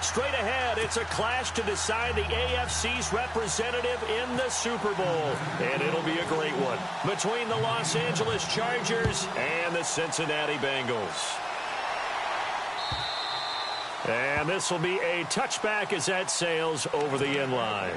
Straight ahead, it's a clash to decide the AFC's representative in the Super Bowl. And it'll be a great one between the Los Angeles Chargers and the Cincinnati Bengals. And this will be a touchback as that sails over the end line.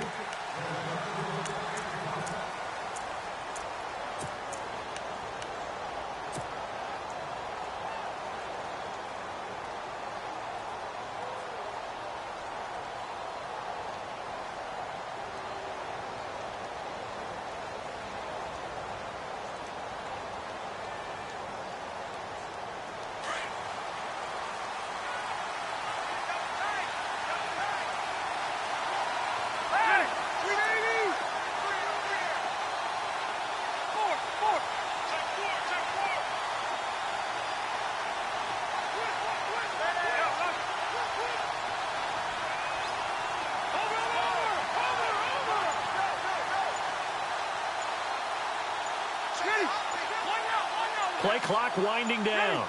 Play clock winding down.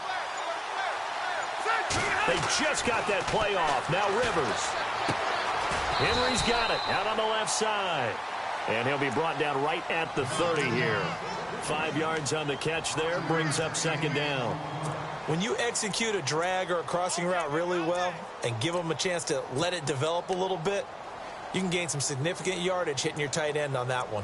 They just got that play off. Now Rivers. Henry's got it out on the left side. And he'll be brought down right at the 30 here. 5 yards on the catch there. Brings up second down. When you execute a drag or a crossing route really well and give them a chance to let it develop a little bit, you can gain some significant yardage hitting your tight end on that one.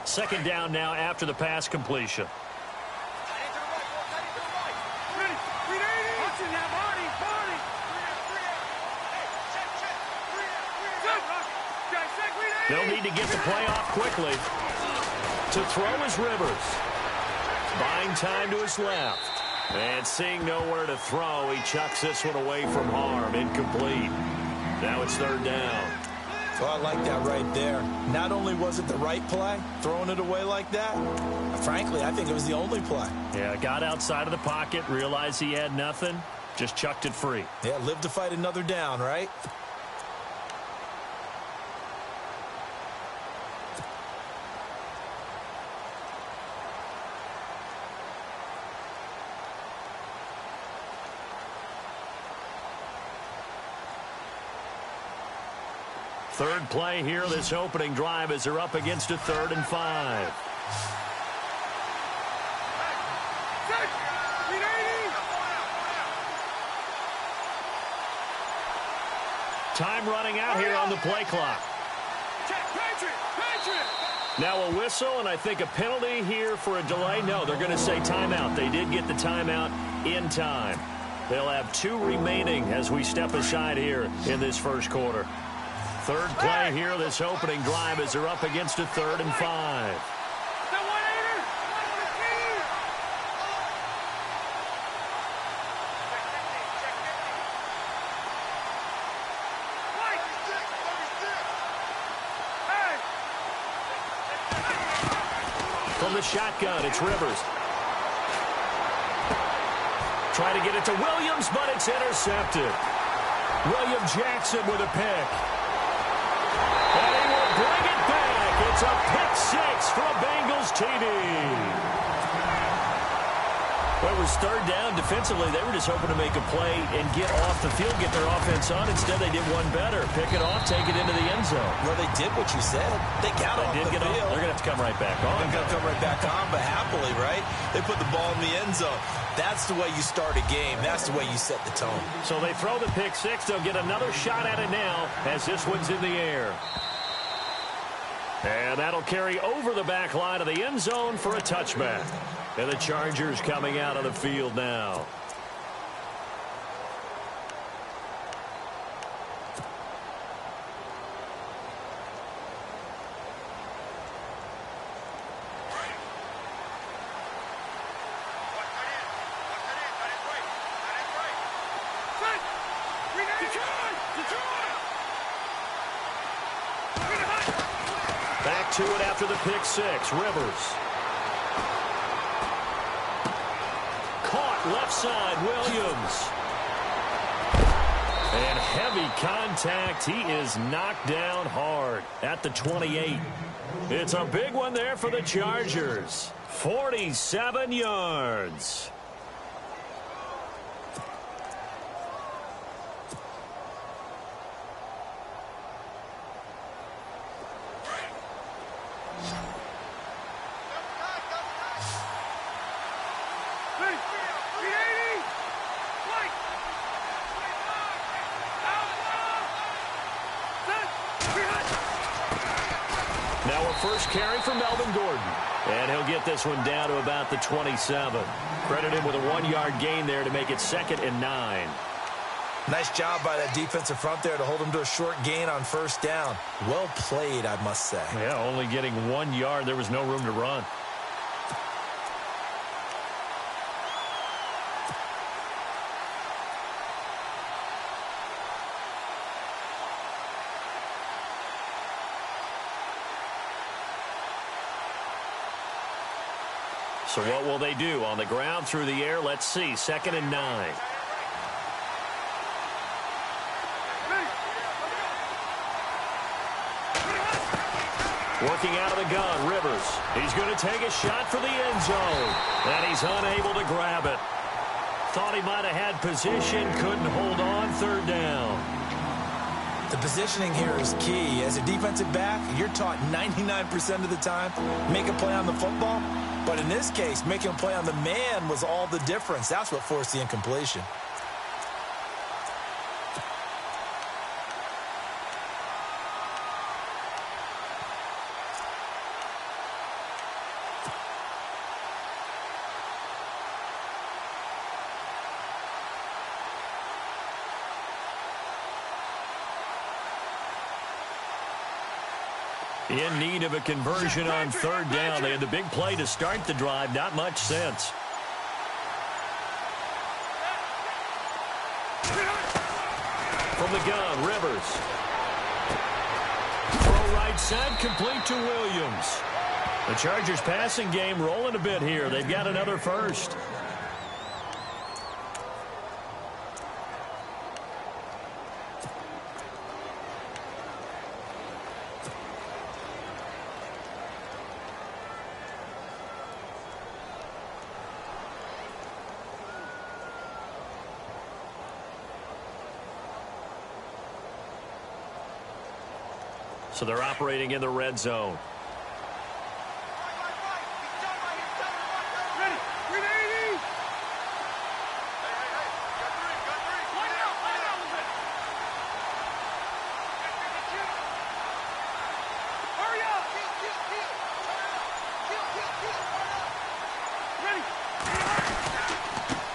Second down now after the pass completion. They'll need to get the play off quickly. To throw is Rivers. Buying time to his left. And seeing nowhere to throw, he chucks this one away from harm. Incomplete. Now it's third down. Well, I like that right there. Not only was it the right play, throwing it away like that, frankly, I think it was the only play. Yeah, got outside of the pocket, realized he had nothing, just chucked it free. Yeah, live to fight another down, right? Third play here, this opening drive, as they're up against a 3rd and 5. Time running out here on the play clock. Now a whistle, and I think a penalty here for a delay. No, they're going to say timeout. They did get the timeout in time. They'll have 2 remaining as we step aside here in this first quarter. Third play here, this opening drive, as they're up against a 3rd and 5. From the shotgun, it's Rivers. Try to get it to Williams, but it's intercepted. William Jackson with a pick. And he will bring it back. It's a pick-6 for a Bengals TD. Well, it was third down. Defensively, they were just hoping to make a play and get off the field, get their offense on. Instead, they did one better. Pick it off, take it into the end zone. Well, they did what you said. They got off the field. They're going to have to come right back on. They're going to come right back on, but happily, right? They put the ball in the end zone. That's the way you start a game. That's the way you set the tone. So they throw the pick-6. They'll get another shot at it now as this one's in the air. And that'll carry over the back line of the end zone for a touchback. And the Chargers coming out of the field now. Back to it after the pick-6. Rivers. Caught left side. Williams. And Heavy contact. He is knocked down hard at the 28. It's a big one there for the Chargers. 47 yards. Now a first carry for Melvin Gordon. And he'll get this one down to about the 27. Credit him with a 1-yard gain there to make it 2nd and 9. Nice job by that defensive front there to hold him to a short gain on first down. Well played, I must say. Yeah, only getting 1 yard. There was no room to run. So what will they do? On the ground, through the air, let's see. 2nd and 9. Working out of the gun, Rivers. He's going to take a shot for the end zone. And he's unable to grab it. Thought he might have had position, couldn't hold on. 3rd down. The positioning here is key. As a defensive back, you're taught 99% of the time, make a play on the football. But in this case, making a play on the man was all the difference. That's what forced the incompletion. In need of a conversion on 3rd down. They had the big play to start the drive. Not much sense. From the gun, Rivers. Throw right side, complete to Williams. The Chargers passing game rolling a bit here. They've got another first. So they're operating in the red zone.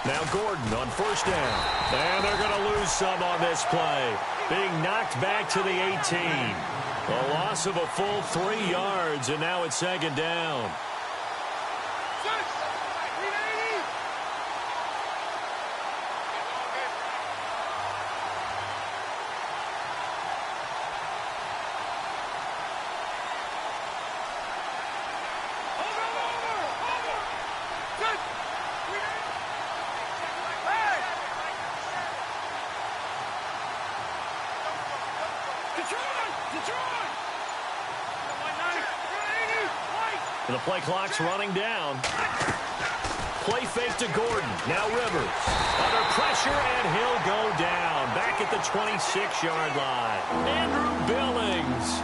Now Gordon on 1st down. And they're going to lose some on this play. Being knocked back to the 18. A loss of a full 3 yards, and now it's 2nd down. The play clock's running down. Play fake to Gordon. Now Rivers. Under pressure, and he'll go down. Back at the 26-yard line. Andrew Billings.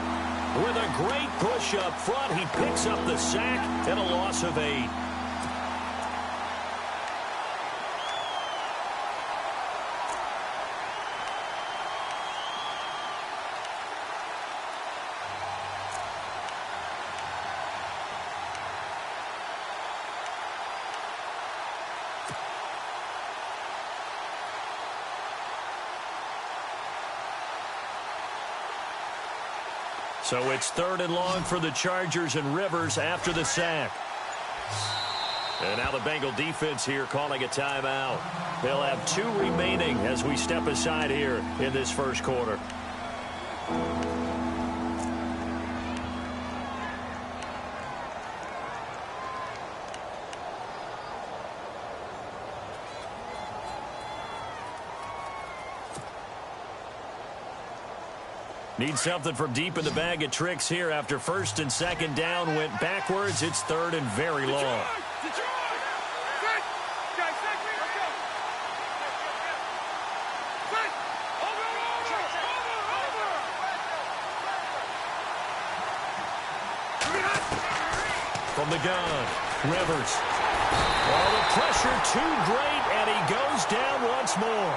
With a great push up front, he picks up the sack and a loss of 8. So it's 3rd and long for the Chargers, and Rivers after the sack. And now the Bengal defense here calling a timeout. They'll have 2 remaining as we step aside here in this first quarter. Need something from deep in the bag of tricks here after first and second down went backwards. It's third and very long. From the gun, Rivers. Oh, the pressure too great, and he goes down once more.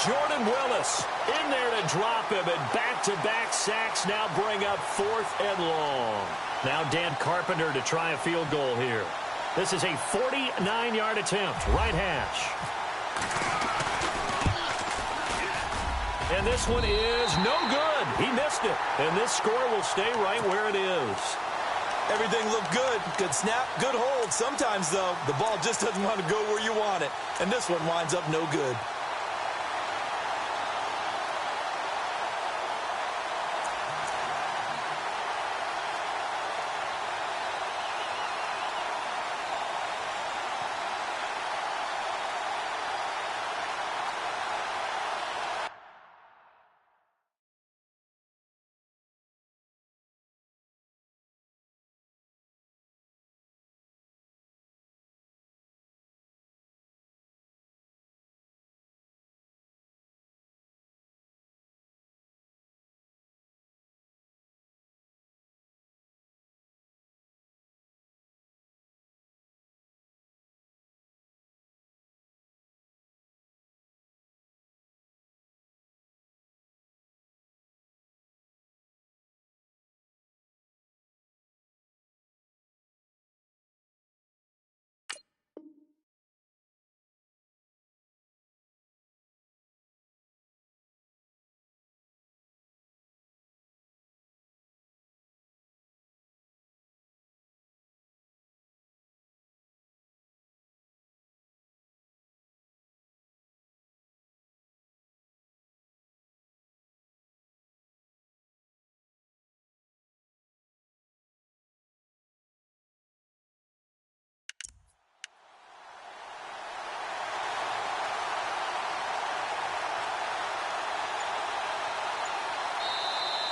Jordan Willis in there to drop him, and back-to-back sacks now bring up fourth and long. Now Dan Carpenter to try a field goal here. This is a 49-yard attempt, right hash. And this one is no good. He missed it, and this score will stay right where it is. Everything looked good. Good snap, good hold. Sometimes, though, the ball just doesn't want to go where you want it. And this one winds up no good.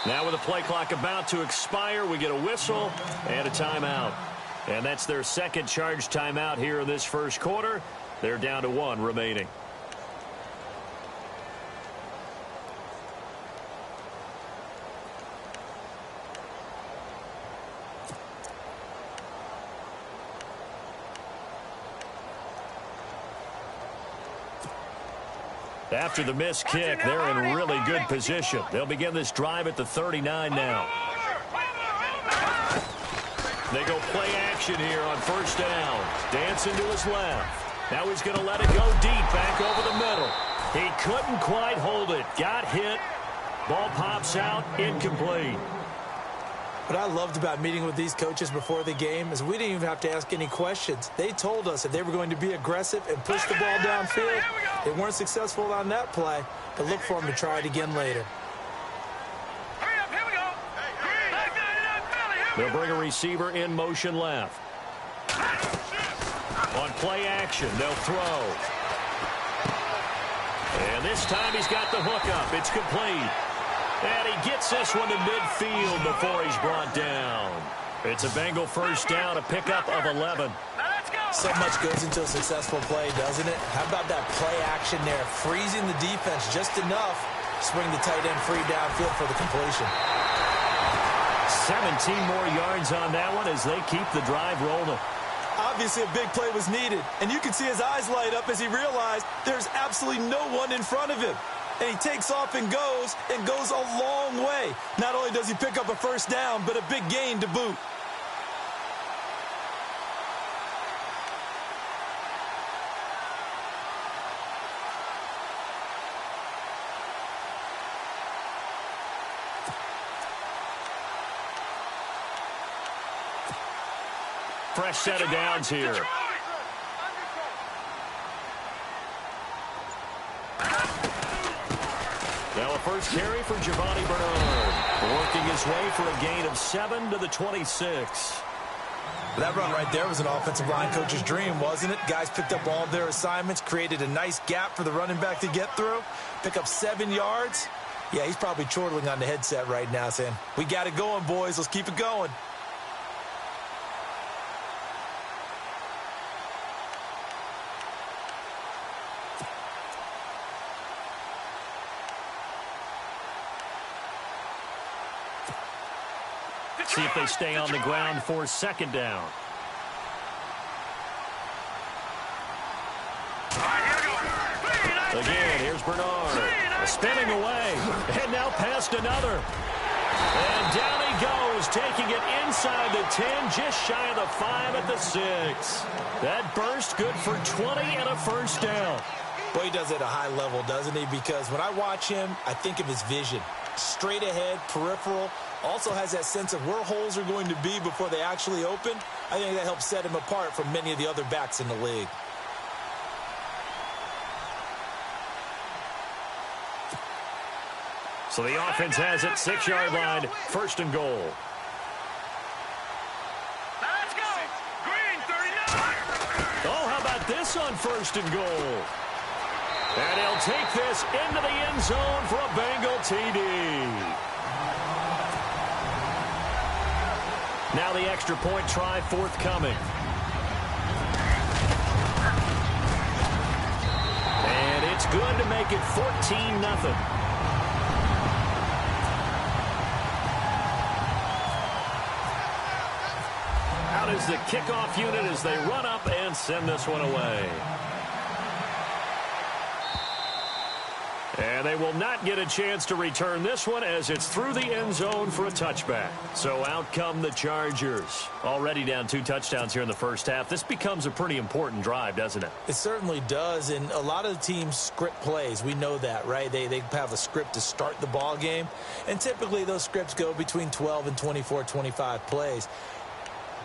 Now with the play clock about to expire, we get a whistle and a timeout. And that's their second charge timeout here in this first quarter. They're down to one remaining. After the missed kick, they're in really good position. They'll begin this drive at the 39 now. They go play action here on first down. Dancing to his left. Now he's going to let it go deep back over the middle. He couldn't quite hold it. Got hit. Ball pops out. Incomplete. What I loved about meeting with these coaches before the game is we didn't even have to ask any questions. They told us if they were going to be aggressive and push the ball downfield. They weren't successful on that play, but look for them to try it again later. They'll bring a receiver in motion left. On play action, they'll throw. And this time he's got the hook up. It's complete. And he gets this one to midfield before he's brought down. It's a Bengal first down, a pickup of 11. So much goes into a successful play, doesn't it? How about that play action there? Freezing the defense just enough. Swing the tight end free downfield for the completion. 17 more yards on that one as they keep the drive rolling. Obviously, a big play was needed. And you can see his eyes light up as he realized there's absolutely no one in front of him. And he takes off and goes a long way. Not only does he pick up a first down, but a big gain to boot. Fresh set of downs here. Now a first carry for Giovanni Bernard. Working his way for a gain of 7 to the 26. That run right there was an offensive line coach's dream, wasn't it? Guys picked up all of their assignments, created a nice gap for the running back to get through, pick up 7 yards. Yeah, he's probably chortling on the headset right now saying, we got it going, boys. Let's keep it going. See if they stay on the ground for second down. Again, here's Bernard. Spinning away. And now past another. And down he goes, taking it inside the 10, just shy of the 5 at the 6. That burst good for 20 and a first down. Well, he does it at a high level, doesn't he? Because when I watch him, I think of his vision. Straight ahead, peripheral. Also has that sense of where holes are going to be before they actually open. I think that helps set him apart from many of the other backs in the league. So the offense has it, 6-yard line, first and goal. Let's go! Green 39! Oh, how about this on first and goal? And he'll take this into the end zone for a Bengal TD. Now the extra point try forthcoming. And it's good to make it 14-0. Out is the kickoff unit as they run up and send this one away. And they will not get a chance to return this one as it's through the end zone for a touchback. So out come the Chargers. Already down 2 touchdowns here in the first half. This becomes a pretty important drive, doesn't it? It certainly does, and a lot of the teams script plays. We know that, right? They have a script to start the ball game, and typically those scripts go between 12 and 24, 25 plays.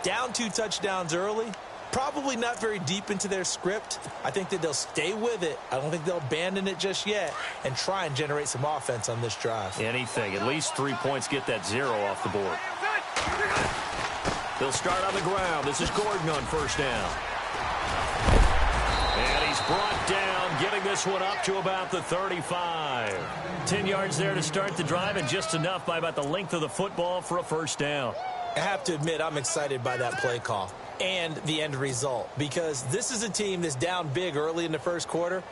Down 2 touchdowns early, probably not very deep into their script. I think that they'll stay with it. I don't think they'll abandon it just yet and try and generate some offense on this drive. Anything. At least 3 points get that 0 off the board. They'll start on the ground. This is Gordon on first down. And he's brought down, getting this one up to about the 35. 10 yards there to start the drive, and just enough by about the length of the football for a first down. I have to admit, I'm excited by that play call and the end result, because this is a team that's down big early in the first quarter,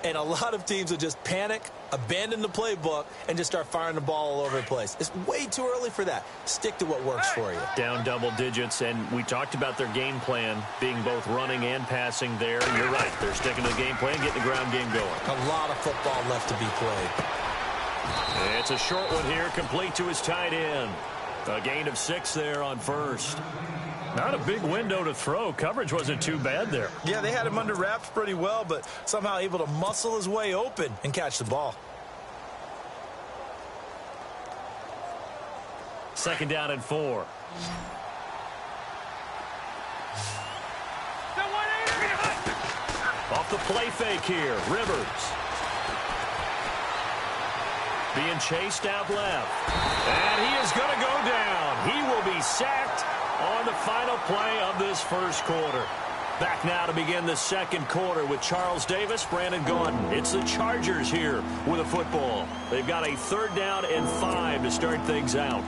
and a lot of teams will just panic, abandon the playbook, and just start firing the ball all over the place. It's way too early for that. Stick to what works for you. Down double digits, and we talked about their game plan being both running and passing there. You're right. They're sticking to the game plan, getting the ground game going. A lot of football left to be played. It's a short one here, complete to his tight end. A gain of 6 there on first. Not a big window to throw. Coverage wasn't too bad there. Yeah, they had him under wraps pretty well, but somehow able to muscle his way open and catch the ball. Second down and 4. Off the play fake here, Rivers. Being chased out left. And he is going to go down. He will be sacked on the final play of this first quarter. Back now to begin the second quarter with Charles Davis, Brandon Gordon. It's the Chargers here with a football. They've got a 3rd down and 5 to start things out.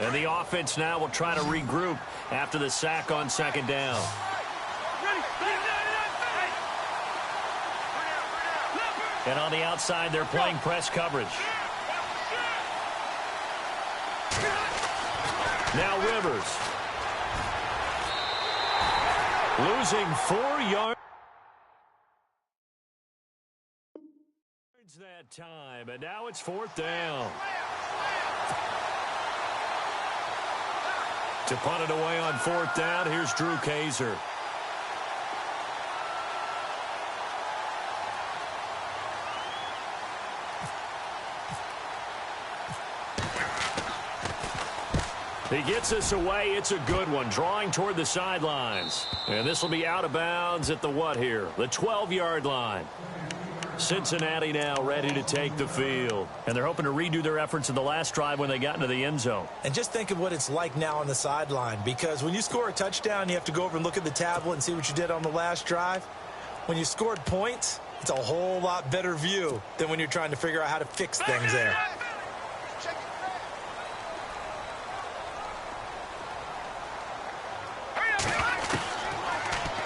And the offense now will try to regroup after the sack on second down. And on the outside, they're playing press coverage. Now Rivers. Losing 4 yards that time. And now it's 4th down. To punt it away on 4th down, here's Drew Kaiser. He gets this away. It's a good one, drawing toward the sidelines. And this will be out of bounds at the what here? The 12-yard line. Cincinnati now ready to take the field. And they're hoping to redo their efforts in the last drive when they got into the end zone. And just think of what it's like now on the sideline, because when you score a touchdown, you have to go over and look at the tablet and see what you did on the last drive. When you scored points, it's a whole lot better view than when you're trying to figure out how to fix things there.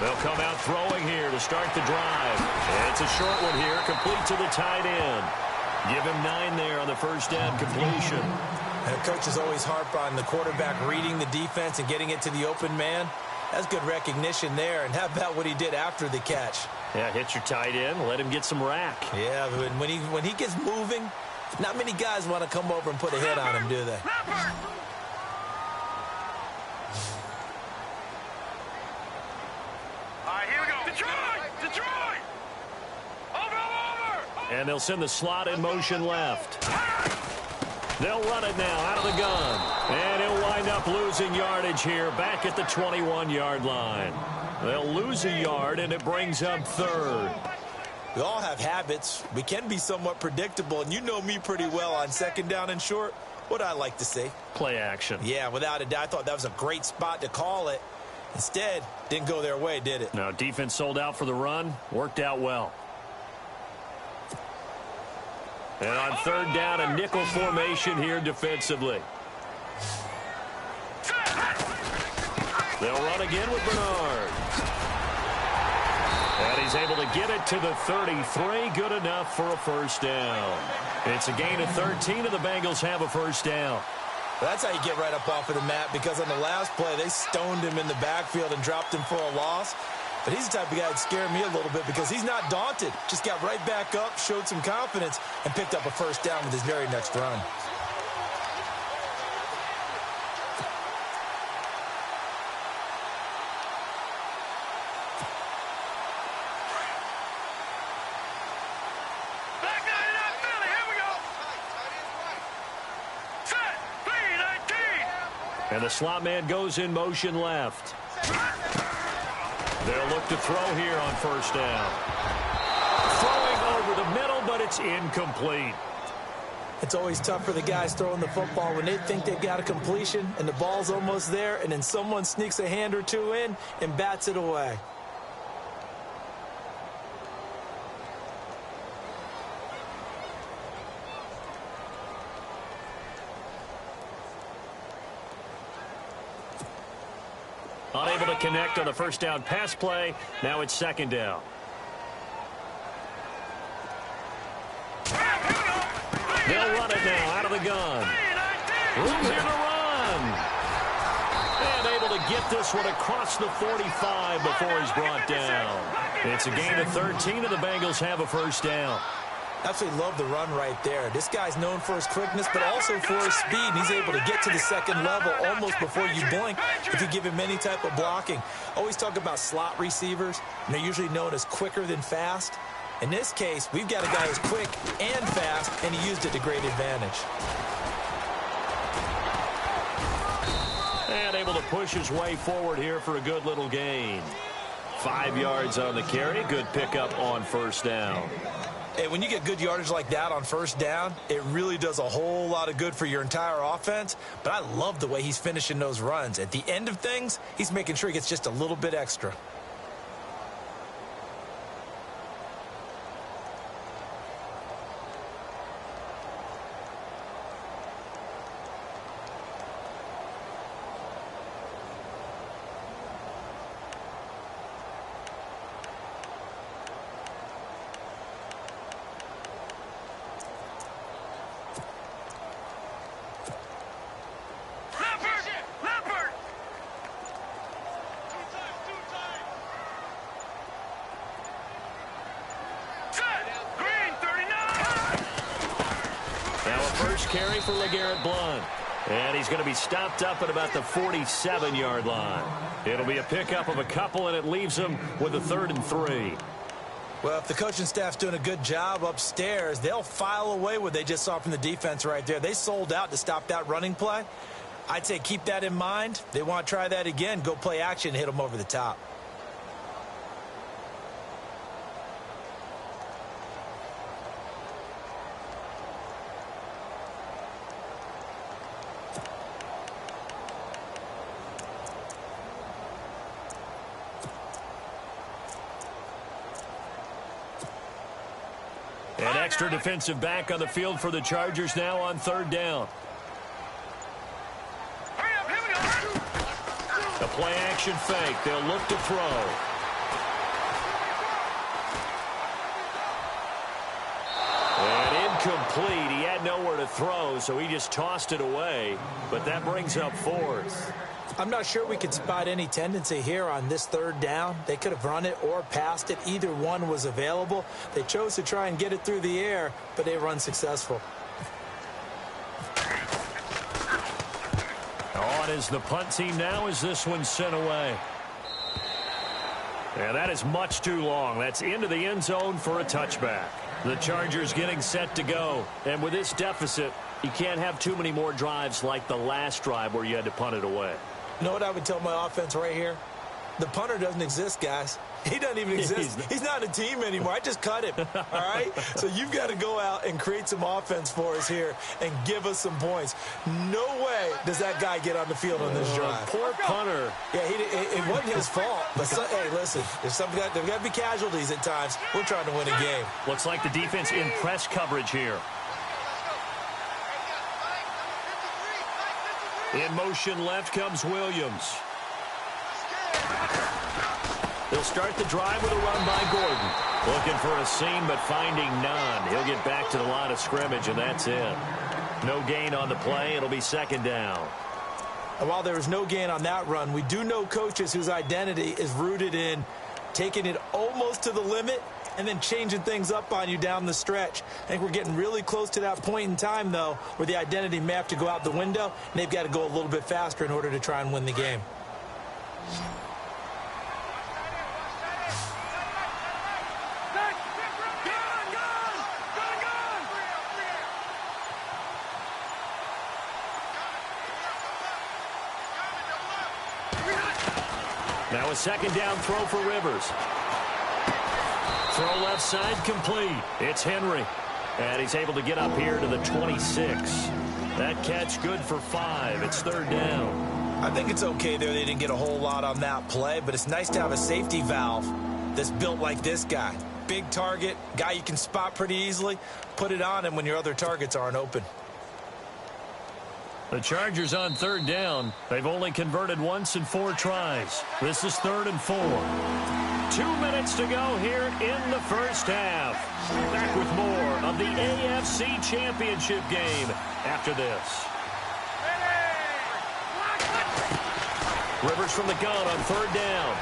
They'll come out throwing here to start the drive. And it's a short one here, complete to the tight end. Give him 9 there on the first down completion. And coaches always harp on the quarterback reading the defense and getting it to the open man. That's good recognition there. And how about what he did after the catch? Yeah, hit your tight end, let him get some rack. Yeah, but when he gets moving, not many guys want to come over and put a hit on him, do they? And they'll send the slot in motion left. They'll run it now out of the gun. And he'll wind up losing yardage here back at the 21-yard line. They'll lose a yard, and it brings up third. We all have habits. We can be somewhat predictable, and you know me pretty well on second down and short. What I like to see? Play action. Yeah, without a doubt. I thought that was a great spot to call it. Instead, didn't go their way, did it? No, defense sold out for the run. Worked out well. And on third down, a nickel formation here defensively. They'll run again with Bernard. And he's able to get it to the 33. Good enough for a first down. It's a gain of 13, and the Bengals have a first down. Well, that's how you get right up off of the mat, because on the last play, they stoned him in the backfield and dropped him for a loss. But he's the type of guy that scared me a little bit because he's not daunted. Just got right back up, showed some confidence, and picked up a first down with his very next run. And the slot man goes in motion left. They'll look to throw here on first down. Throwing over the middle, but it's incomplete. It's always tough for the guys throwing the football when they think they've got a completion and the ball's almost there, and then someone sneaks a hand or two in and bats it away. Unable to connect on the first down pass play. Now it's second down. They'll run it now out of the gun. Room here to run. And able to get this one across the 45 before he's brought down. It's a gain of 13, and the Bengals have a first down. Absolutely love the run right there. This guy's known for his quickness, but also for his speed. And he's able to get to the second level almost before you blink if you give him any type of blocking. Always talk about slot receivers, and they're usually known as quicker than fast. In this case, we've got a guy who's quick and fast, and he used it to great advantage. And able to push his way forward here for a good little gain. 5 yards on the carry. Good pickup on first down. Hey, when you get good yardage like that on first down, it really does a whole lot of good for your entire offense. But I love the way he's finishing those runs. At the end of things, he's making sure he gets just a little bit extra. Carry for LeGarrette Blount. And he's going to be stopped up at about the 47-yard line. It'll be a pickup of a couple, and it leaves him with a 3rd and 3. Well, if the coaching staff's doing a good job upstairs, they'll file away what they just saw from the defense right there. They sold out to stop that running play. I'd say keep that in mind. They want to try that again. Go play action and hit them over the top. An extra defensive back on the field for the Chargers now on third down. Hurry up, here we go. A play-action fake. They'll look to throw. And incomplete. He had nowhere to throw, so he just tossed it away. But that brings up fourth. I'm not sure we could spot any tendency here on this third down. They could have run it or passed it. Either one was available. They chose to try and get it through the air, but they were unsuccessful. On is the punt team now as this one's sent away. And that is much too long. That's into the end zone for a touchback. The Chargers getting set to go. And with this deficit, you can't have too many more drives like the last drive where you had to punt it away. You know what I would tell my offense right here? The punter doesn't exist, guys. He doesn't even exist. He's not a team anymore. I just cut him, all right? So you've got to go out and create some offense for us here and give us some points. No way does that guy get on the field on this drive. Poor punter. Yeah, it wasn't his fault. But, hey, listen, there's got to be casualties at times. We're trying to win a game. Looks like the defense in press coverage here. In motion left comes Williams. They'll start the drive with a run by Gordon. Looking for a seam, but finding none. He'll get back to the line of scrimmage, and that's it. No gain on the play. It'll be second down. And while there was no gain on that run, we do know coaches whose identity is rooted in taking it almost to the limit and then changing things up on you down the stretch. I think we're getting really close to that point in time, though, where the identity may have to go out the window, and they've got to go a little bit faster in order to try and win the game. Now a second down throw for Rivers. Throw left side complete. It's Henry. And he's able to get up here to the 26. That catch good for 5. It's third down. I think it's okay there. They didn't get a whole lot on that play, but it's nice to have a safety valve that's built like this guy. Big target, guy you can spot pretty easily. Put it on him when your other targets aren't open. The Chargers on third down. They've only converted once in 4 tries. This is 3rd and 4. 2 minutes to go here in the first half. Back with more of the AFC Championship game after this. Rivers from the gun on third down.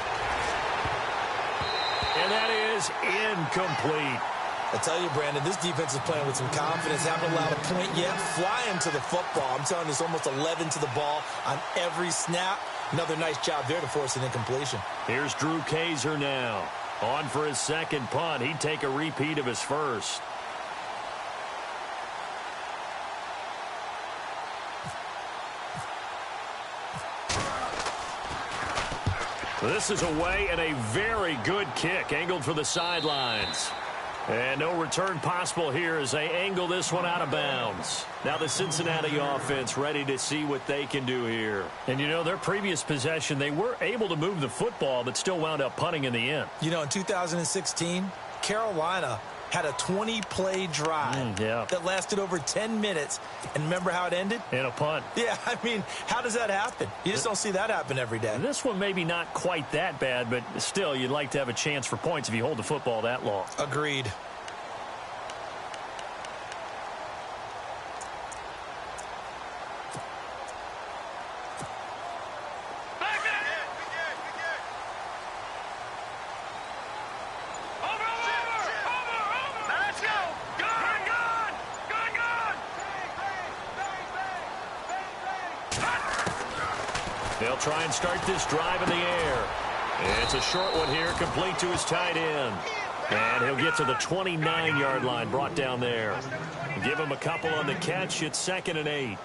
And that is incomplete. I tell you, Brandon, this defense is playing with some confidence. Haven't allowed a point yet. Flying to the football. I'm telling you, it's almost 11 to the ball on every snap. Another nice job there to force an incompletion. Here's Drew Kaiser now. On for his second punt. He'd take a repeat of his first. This is away and a very good kick. Angled for the sidelines. And no return possible here as they angle this one out of bounds. Now the Cincinnati offense ready to see what they can do here. And, you know, their previous possession, they were able to move the football but still wound up punting in the end. You know, in 2016, Carolina had a 20-play drive that lasted over 10 minutes. And remember how it ended? In a punt. Yeah, I mean, how does that happen? You just don't see that happen every day. This one maybe not quite that bad, but still, you'd like to have a chance for points if you hold the football that long. Agreed. They'll try and start this drive in the air. It's a short one here, complete to his tight end. And he'll get to the 29-yard line, brought down there. Give him a couple on the catch. It's 2nd and 8.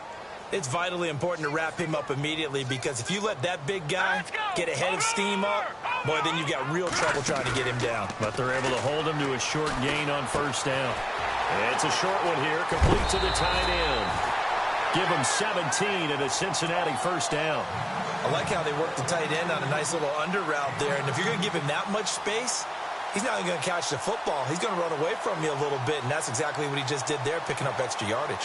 It's vitally important to wrap him up immediately because if you let that big guy get a head of steam up, boy, then you've got real trouble trying to get him down. But they're able to hold him to a short gain on first down. It's a short one here, complete to the tight end. Give him 17 and a Cincinnati first down. I like how they work the tight end on a nice little under route there. And if you're going to give him that much space, He's not even going to catch the football. He's going to run away from me a little bit, and that's exactly what he just did there, picking up extra yardage.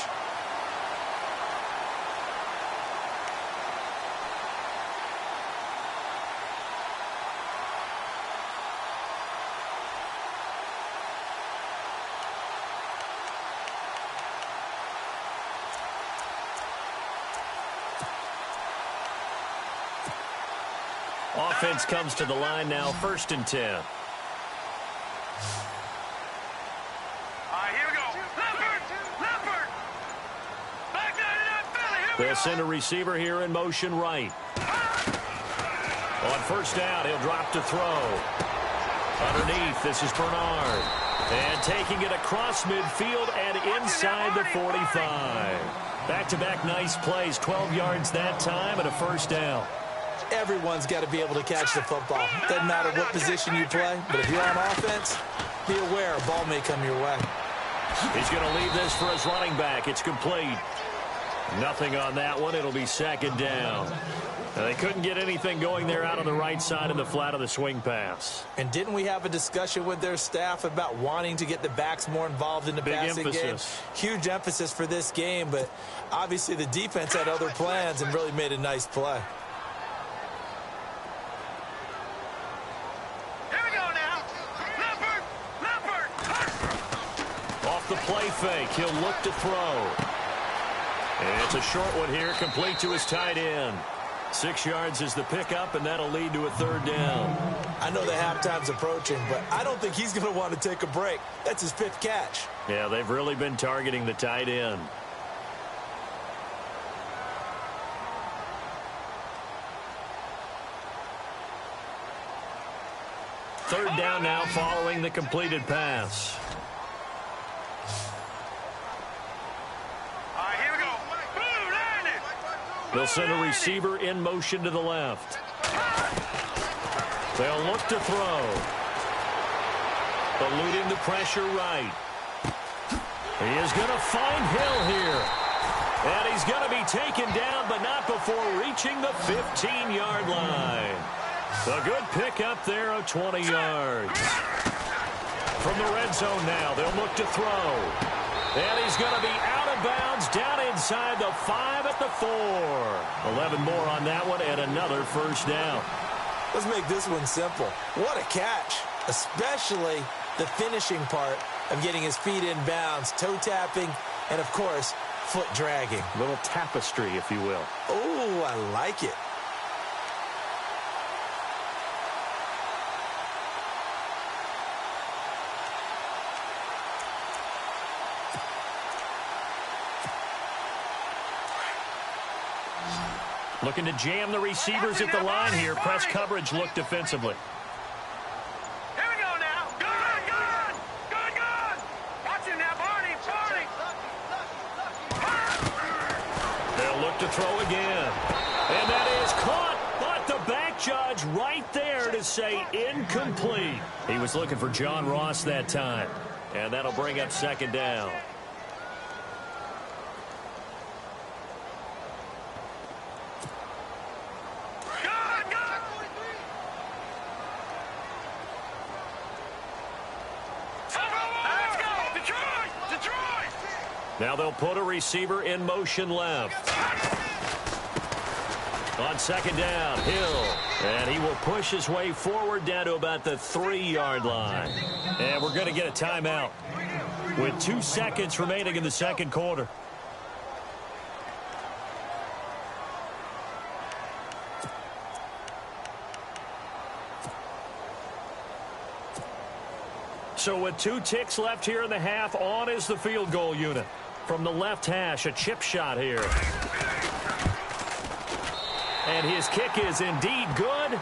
Offense comes to the line now, 1st and 10. All right, here we go. Leopard. Back down in that belly. Here we They'll go. send a receiver here in motion right. On 1st down, he'll drop to throw. Underneath, this is Bernard. And taking it across midfield and inside the 45. Back-to-back nice plays, 12 yards that time and a 1st down. Everyone's got to be able to catch the football. Doesn't matter what position you play, but if you're on offense, be aware a ball may come your way. He's going to leave this for his running back. It's complete. Nothing on that one. It'll be 2nd down. Now, they couldn't get anything going there out on the right side in the flat of the swing pass. And didn't we have a discussion with their staff about wanting to get the backs more involved in the passing game? Huge emphasis for this game, but obviously the defense had other plans and really made a nice play. The play fake. He'll look to throw. And it's a short one here, complete to his tight end. 6 yards is the pickup, and that'll lead to a 3rd down. I know the halftime's approaching, but I don't think he's going to want to take a break. That's his 5th catch. Yeah, they've really been targeting the tight end. Third down now following the completed pass. They'll send a receiver in motion to the left. They'll look to throw. Eluding the pressure right. He is going to find Hill here. And he's going to be taken down, but not before reaching the 15-yard line. A good pickup there of 20 yards. From the red zone now, they'll look to throw. And he's going to be out of bounds down inside the 5 at the 4. 11 more on that one and another 1st down. Let's make this one simple. What a catch, especially the finishing part of getting his feet in bounds, toe tapping, and, of course, foot dragging. A little tapestry, if you will. Oh, I like it. Looking to jam the receivers at the line here. Press coverage look defensively. Here we go now. Good. Watch him now, Barney. They'll look to throw again. And that is caught. But the back judge right there to say incomplete. He was looking for John Ross that time. And that'll bring up 2nd down. Now they'll put a receiver in motion left. On 2nd down, Hill. And he will push his way forward down to about the 3-yard line. And we're going to get a timeout with 2 seconds remaining in the 2nd quarter. So with 2 ticks left here in the half, on is the field goal unit. From the left hash, a chip shot here. And his kick is indeed good.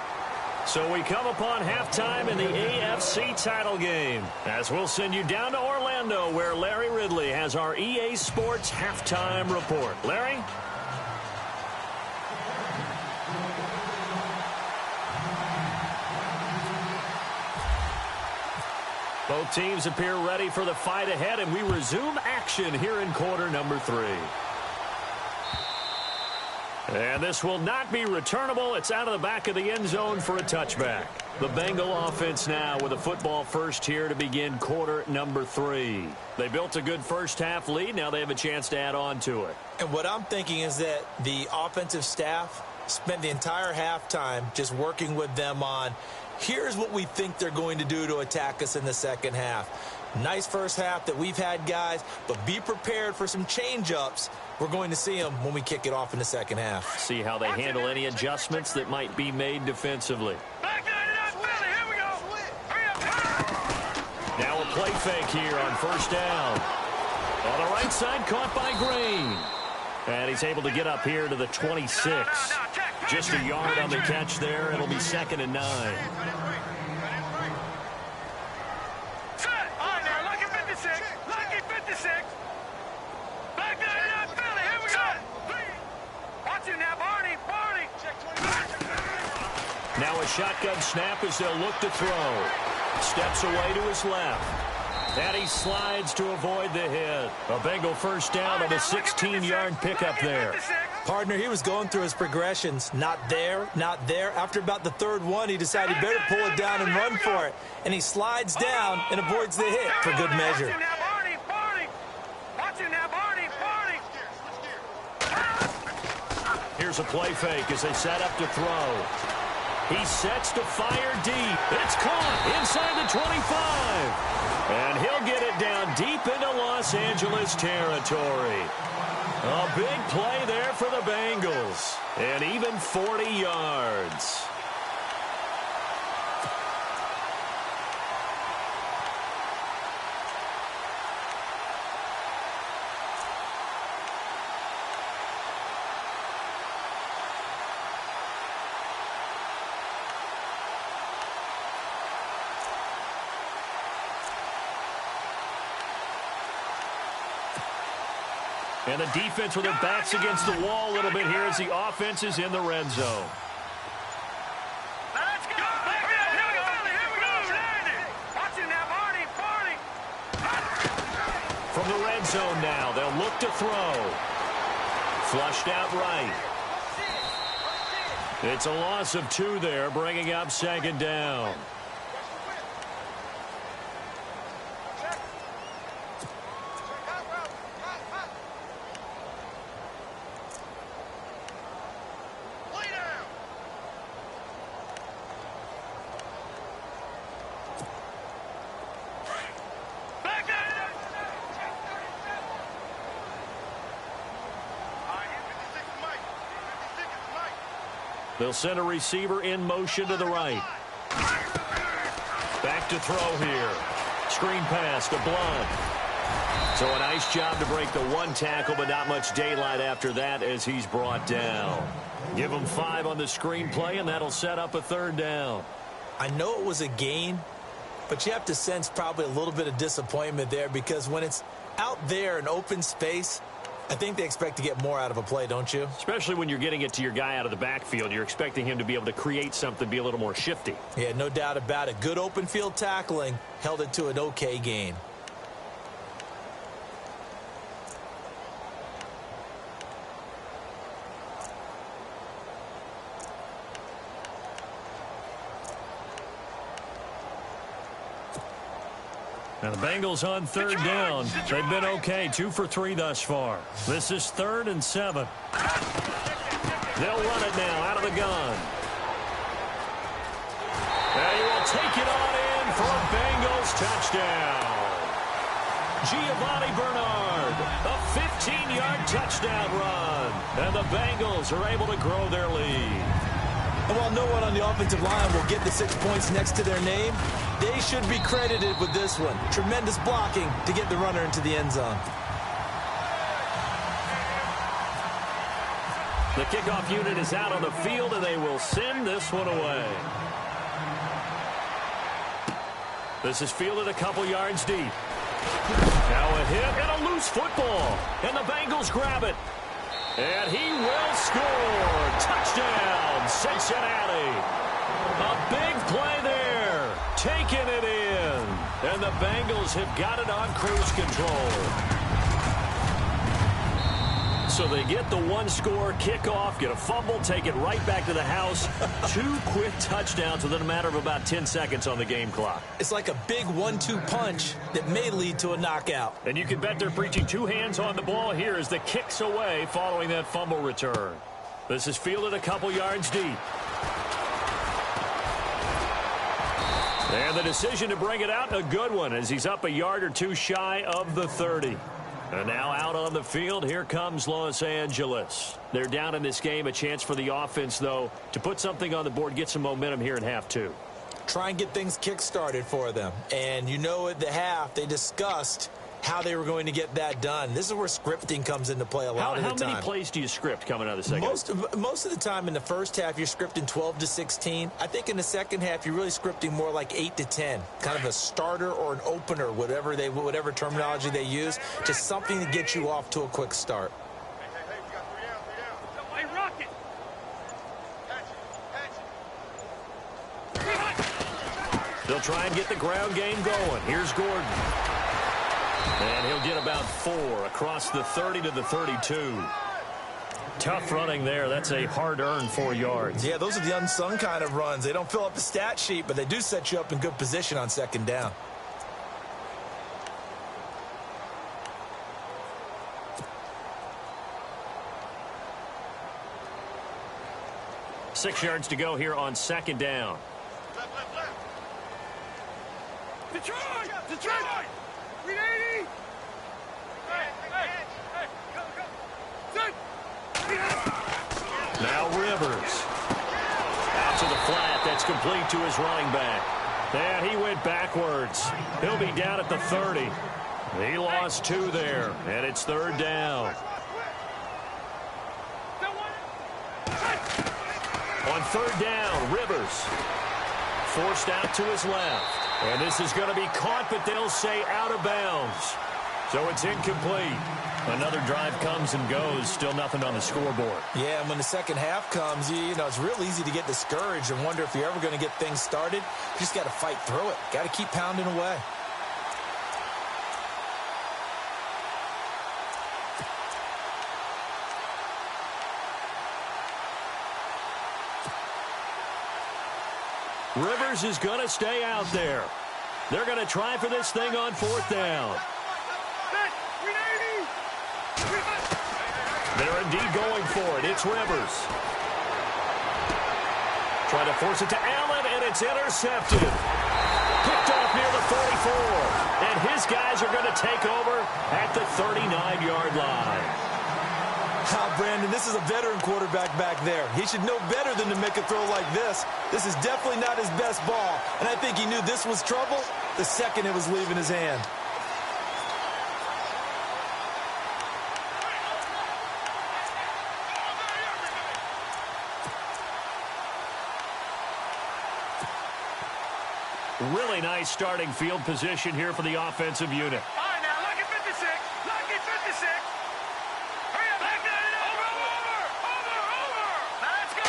So we come upon halftime in the AFC title game. As we'll send you down to Orlando, where Larry Ridley has our EA Sports halftime report. Larry? Both teams appear ready for the fight ahead, and we resume action here in quarter number 3. And this will not be returnable. It's out of the back of the end zone for a touchback. The Bengal offense now with a football first here to begin quarter number 3. They built a good first-half lead. Now they have a chance to add on to it. And what I'm thinking is that the offensive staff spent the entire halftime just working with them on, here's what we think they're going to do to attack us in the second half. Nice first half that we've had, guys, but be prepared for some change-ups. We're going to see them when we kick it off in the second half. See how they handle any adjustments that might be made defensively. Now a play fake here on first down. On the right side, caught by Green. And he's able to get up here to the 26. Just a yard on the catch there. It'll be 2nd and 9. Now a shotgun snap as they'll look to throw. Steps away to his left. And he slides to avoid the hit. A Bengal first down on a 16-yard pickup there. Partner, he was going through his progressions. Not there, not there. After about the third one, he decided he better pull it down and run for it. And he slides down and avoids the hit for good measure. Here's a play fake as they set up to throw. He sets to fire deep. It's caught inside the 25. And he'll get it down deep into Los Angeles territory. A big play there for the Bengals. And even 40 yards. And the defense with their backs against the wall a little bit here as the offense is in the red zone. Let's go! Here we go! Watching now, Barney! From the red zone now, they'll look to throw. Flushed out right. It's a loss of 2 there, bringing up 2nd down. They'll send a receiver in motion to the right. Back to throw here. Screen pass to Blunt. So a nice job to break the 1 tackle, but not much daylight after that as he's brought down. Give him 5 on the screen play, and that'll set up a 3rd down. I know it was a gain, but you have to sense probably a little bit of disappointment there because when it's out there in open space, I think they expect to get more out of a play, don't you? Especially when you're getting it to your guy out of the backfield. You're expecting him to be able to create something, be a little more shifty. Yeah, no doubt about it. Good open field tackling held it to an okay gain. Now the Bengals on 3rd down. They've been okay, 2 for 3 thus far. This is 3rd and 7. They'll run it now out of the gun. And he will take it on in for a Bengals touchdown. Giovanni Bernard, a 15-yard touchdown run. And the Bengals are able to grow their lead. And while no one on the offensive line will get the 6 points next to their name, they should be credited with this one. Tremendous blocking to get the runner into the end zone. The kickoff unit is out on the field, and they will send this one away. This is fielded a couple yards deep. Now a hit and a loose football. And the Bengals grab it. And he will score. Touchdown, Cincinnati. A big play there. Taking it in. And the Bengals have got it on cruise control. So they get the one-score kickoff, get a fumble, take it right back to the house. 2 quick touchdowns within a matter of about 10 seconds on the game clock. It's like a big 1-2 punch that may lead to a knockout. And you can bet they're preaching 2 hands on the ball here as the kick's away following that fumble return. This is fielded a couple yards deep. And the decision to bring it out, a good one, as he's up a yard or 2 shy of the 30. And now out on the field, here comes Los Angeles. They're down in this game. A chance for the offense, though, to put something on the board, get some momentum here in half 2. Try and get things kick-started for them. And you know at the half, they discussed how they were going to get that done. This is where scripting comes into play a lot of the time. How many plays do you script coming out of the second? Most of the time in the first half, you're scripting 12 to 16. I think in the second half, you're really scripting more like 8 to 10. Kind of a starter or an opener, whatever terminology they use, just something to get you off to a quick start. They'll try and get the ground game going. Here's Gordon. And he'll get about 4 across the 30 to the 32. Tough running there. That's a hard-earned 4 yards. Yeah, those are the unsung kind of runs. They don't fill up the stat sheet, but they do set you up in good position on second down. Six yards to go here on second down. Detroit! Detroit! 380! Now Rivers. Out to the flat. That's complete to his running back. And he went backwards. He'll be down at the 30. He lost 2 there, and it's third down. On third down, Rivers forced out to his left. And this is going to be caught, but they'll say out of bounds. So it's incomplete. Another drive comes and goes. Still nothing on the scoreboard. Yeah, and when the second half comes, you know, it's real easy to get discouraged and wonder if you're ever going to get things started. You just got to fight through it. Got to keep pounding away. Rivers is going to stay out there. They're going to try for this thing on fourth down. They're indeed going for it. It's Rivers. Trying to force it to Allen, and it's intercepted. Picked off near the 44. And his guys are going to take over at the 39-yard line. Brandon, this is a veteran quarterback back there. He should know better than to make a throw like this. This is definitely not his best ball, and I think he knew this was trouble the second it was leaving his hand. Really nice starting field position here for the offensive unit. All right, now, look at 56. Look at 56. Hurry up, back there. Over. Now let's go.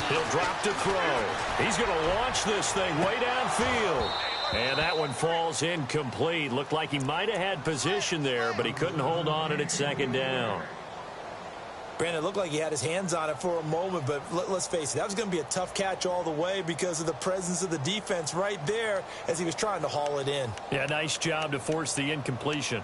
He'll drop to throw. He's going to launch this thing way downfield. And that one falls incomplete. Looked like he might have had position there, but he couldn't hold on at second down. Brandon, it looked like he had his hands on it for a moment, but let's face it, that was going to be a tough catch all the way because of the presence of the defense right there as he was trying to haul it in. Yeah, nice job to force the incompletion.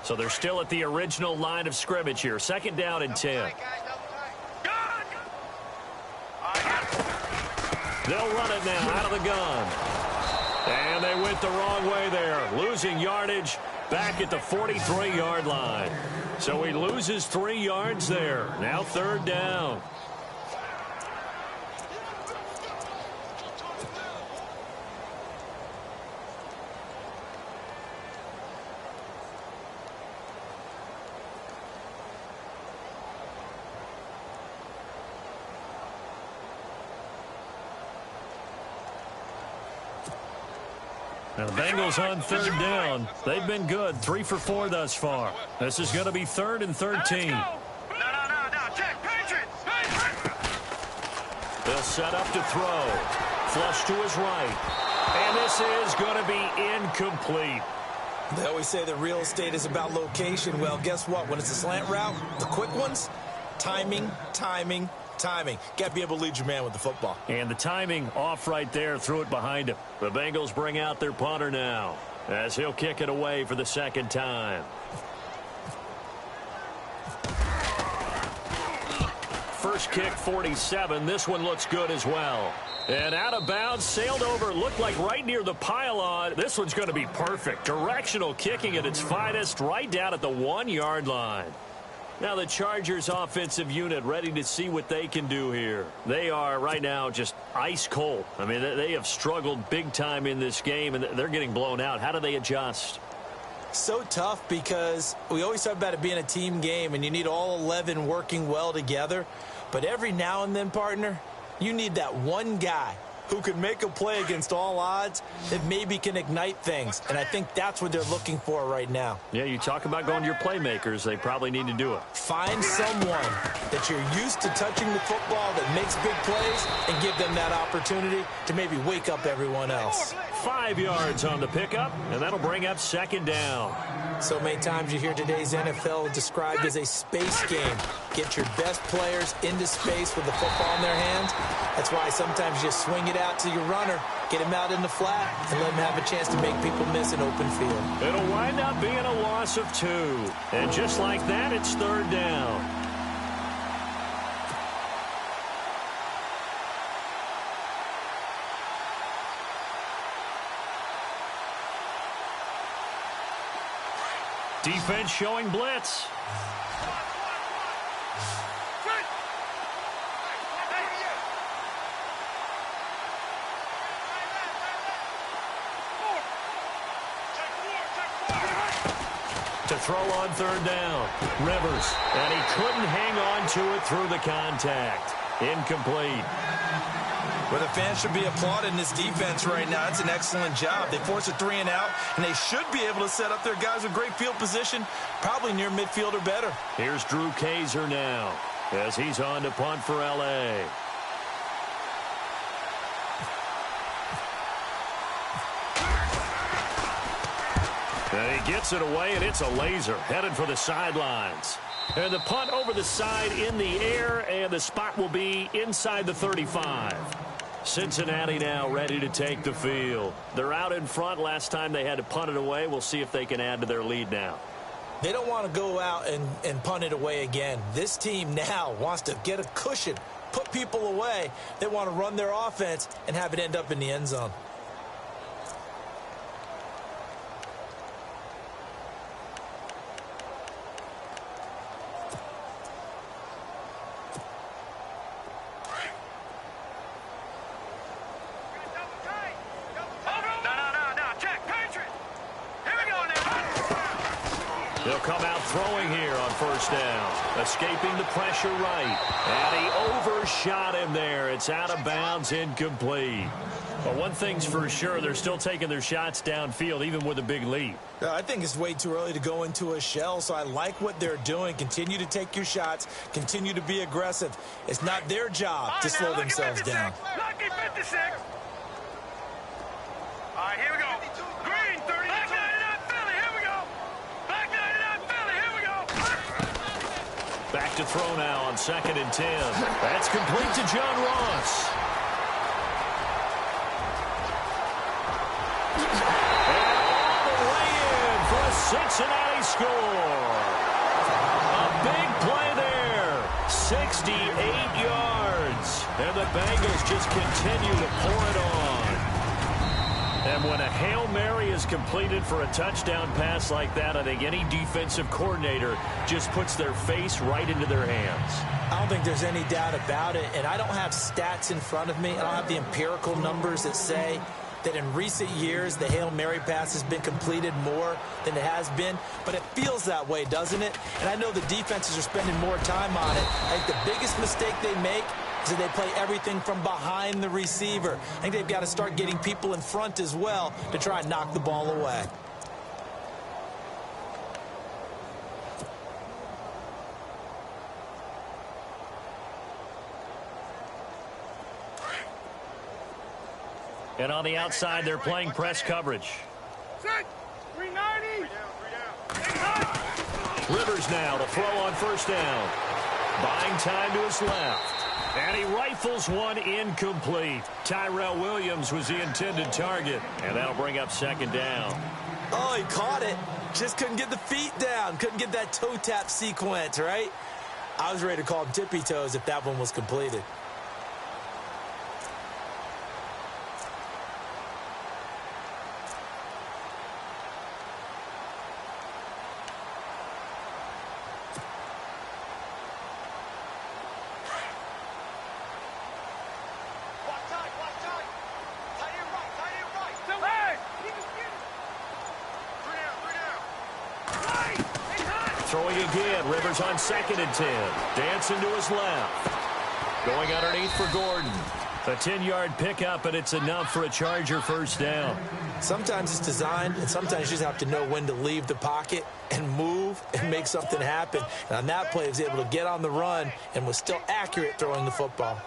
So they're still at the original line of scrimmage here. Second down and 10. They'll run it now out of the gun. And they went the wrong way there. Losing yardage back at the 43-yard line. So he loses 3 yards there. Now third down. Now the Bengals on third down. They've been good. 3 for 4 thus far. This is going to be 3rd and 13. He'll set up to throw. Flush to his right. And this is going to be incomplete. They always say that real estate is about location. Well, guess what? When it's a slant route, the quick ones, timing, timing, timing. Got to be able to lead your man with the football. And the timing off right there, threw it behind him. The Bengals bring out their punter now as he'll kick it away for the second time. First kick, 47. This one looks good as well. And out of bounds, sailed over, looked like right near the pylon. This one's going to be perfect. Directional kicking at its finest, right down at the 1-yard line. Now the Chargers offensive unit ready to see what they can do here. They are right now just ice cold. I mean, they have struggled big time in this game, and they're getting blown out. How do they adjust? So tough because we always talk about it being a team game, and you need all 11 working well together. But every now and then, partner, you need that one guy who can make a play against all odds that maybe can ignite things. And I think that's what they're looking for right now. Yeah, you talk about going to your playmakers. They probably need to do it. Find someone that you're used to touching the football that makes big plays and give them that opportunity to maybe wake up everyone else. 5 yards on the pickup, and that'll bring up second down. So many times you hear today's NFL described as a space game. Get your best players into space with the football in their hands. That's why sometimes you just swing it out to your runner, get him out in the flat, and let him have a chance to make people miss an open field. It'll wind up being a loss of 2. And just like that, it's third down. Defense showing blitz. To throw on third down. Rivers. And he couldn't hang on to it through the contact. Incomplete. Well, the fans should be applauding this defense right now. It's an excellent job. They force a 3 and out, and they should be able to set up their guys with great field position, probably near midfield or better. Here's Drew Kaiser now as he's on to punt for L.A. And he gets it away, and it's a laser headed for the sidelines. And the punt over the side in the air, and the spot will be inside the 35. Cincinnati now ready to take the field. They're out in front. Last time they had to punt it away. We'll see if they can add to their lead now. They don't want to go out and punt it away again. This team now wants to get a cushion, put people away. They want to run their offense and have it end up in the end zone. They'll come out throwing here on first down. Escaping the pressure right. And he overshot him there. It's out of bounds, incomplete. But one thing's for sure, they're still taking their shots downfield, even with a big lead. I think it's way too early to go into a shell, so I like what they're doing. Continue to take your shots. Continue to be aggressive. It's not their job to slow themselves down. Lucky 56. All right, here we go. Green, 30. Black 99 Philly, here we go. Black 99 Philly, here we go. Back to throw now on 2nd and 10. That's complete to John Ross. Cincinnati score. A big play there. 68 yards. And the Bengals just continue to pour it on. And when a Hail Mary is completed for a touchdown pass like that, I think any defensive coordinator just puts their face right into their hands. I don't think there's any doubt about it. And I don't have stats in front of me. I don't have the empirical numbers that say that in recent years the Hail Mary pass has been completed more than it has been, but it feels that way, doesn't it? And I know the defenses are spending more time on it. I think the biggest mistake they make is that they play everything from behind the receiver. I think they've got to start getting people in front as well to try and knock the ball away. And on the outside, they're playing press coverage. Set. 390. Rivers now to throw on first down. Buying time to his left. And he rifles one incomplete. Tyrell Williams was the intended target. And that'll bring up second down. Oh, he caught it. Just couldn't get the feet down. Couldn't get that toe tap sequence, right? I was ready to call him tippy toes if that one was completed. Throwing again, Rivers on 2nd and 10. Dancing to his left. Going underneath for Gordon. A 10-yard pickup, and it's enough for a Charger first down. Sometimes it's designed, and sometimes you just have to know when to leave the pocket and move and make something happen. And on that play, he was able to get on the run and was still accurate throwing the football.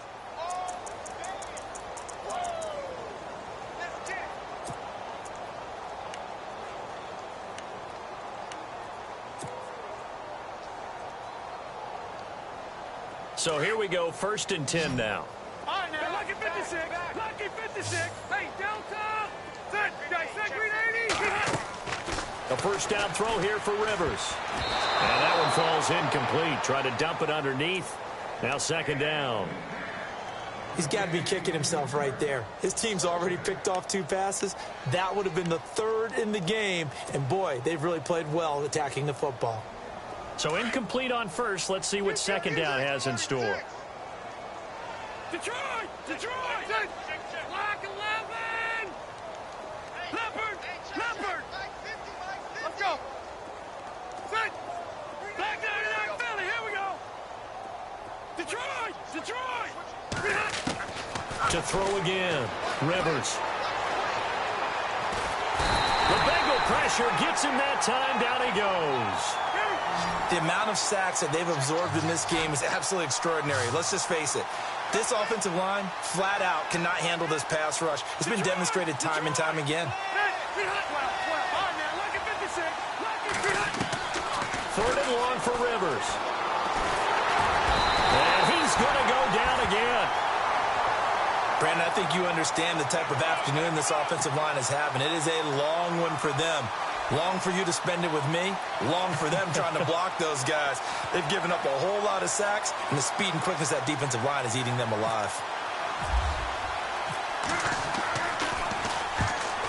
So here we go, 1st and 10 now. All right, now, lucky 56. Lucky 56. Hey, Delta. Set. Set 380. A first down throw here for Rivers. And that one falls incomplete. Try to dump it underneath. Now 2nd down. He's got to be kicking himself right there. His team's already picked off 2 passes. That would have been the 3rd in the game. And, boy, they've really played well attacking the football. So incomplete on first. Let's see what 2nd down has in store. Detroit! Detroit! Block 11! Leopard! Leopard! Let's go! Set! Back down to Philly! Here we go! Detroit! Detroit! To throw again. Rivers. The Bengal pressure gets him that time. Down he goes. The amount of sacks that they've absorbed in this game is absolutely extraordinary. Let's just face it. This offensive line, flat out, cannot handle this pass rush. It's been demonstrated time and time again. 3rd and long for Rivers. And he's going to go down again. Brandon, I think you understand the type of afternoon this offensive line is having. It is a long one for them. Long for you to spend it with me. Long for them trying to block those guys. They've given up a whole lot of sacks, and the speed and quickness of that defensive line is eating them alive.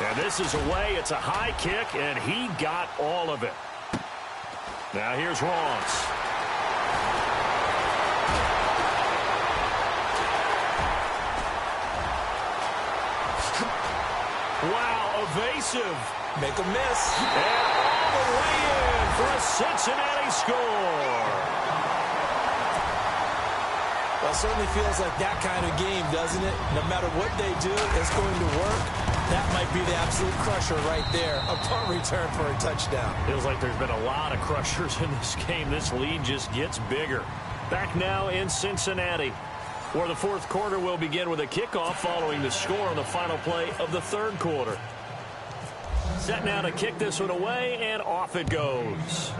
And this is away. It's a high kick, and he got all of it. Now here's Ross. Wow, evasive. Make a miss. And all the way in for a Cincinnati score. Well, it certainly feels like that kind of game, doesn't it? No matter what they do, it's going to work. That might be the absolute crusher right there. A punt return for a touchdown. Feels like there's been a lot of crushers in this game. This lead just gets bigger. Back now in Cincinnati, where the 4th quarter will begin with a kickoff following the score on the final play of the 3rd quarter. Set now to kick this one away, and off it goes.